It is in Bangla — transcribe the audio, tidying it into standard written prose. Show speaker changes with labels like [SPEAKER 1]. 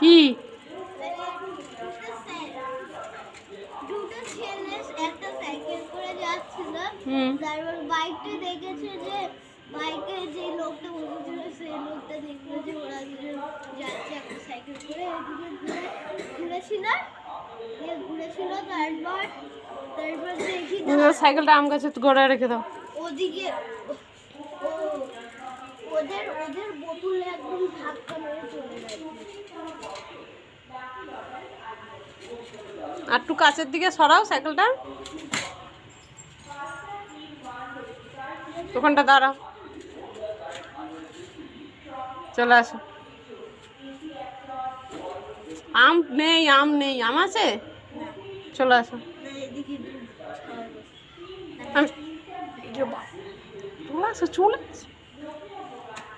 [SPEAKER 1] কি
[SPEAKER 2] দুটো ছেলে একটা সাইকেল করে যাচ্ছিল, তারপর বাইকটা দেখেছে যে বাইকে যে লোকটা বসেছিল সেই লোকটা দেখলো যে ওরা দুজন যাচ্ছে একটা সাইকেল করে, এদিকে ঘুরেছিল তারপর দেখি
[SPEAKER 1] সাইকেলটা আম গাছে গড়ায় রেখে দাও।
[SPEAKER 2] ওদিকে ওদের বোতলে একদম ধাক্কা মেরে চলে গেছে।
[SPEAKER 1] আর একটু কাছের দিকে সরাও সাইকেলটা, ওখানটা দাঁড়াও, চলে আসো। আম নেই, আম আছে, চলে আসো। আমি চলে আসো, চলে আসো।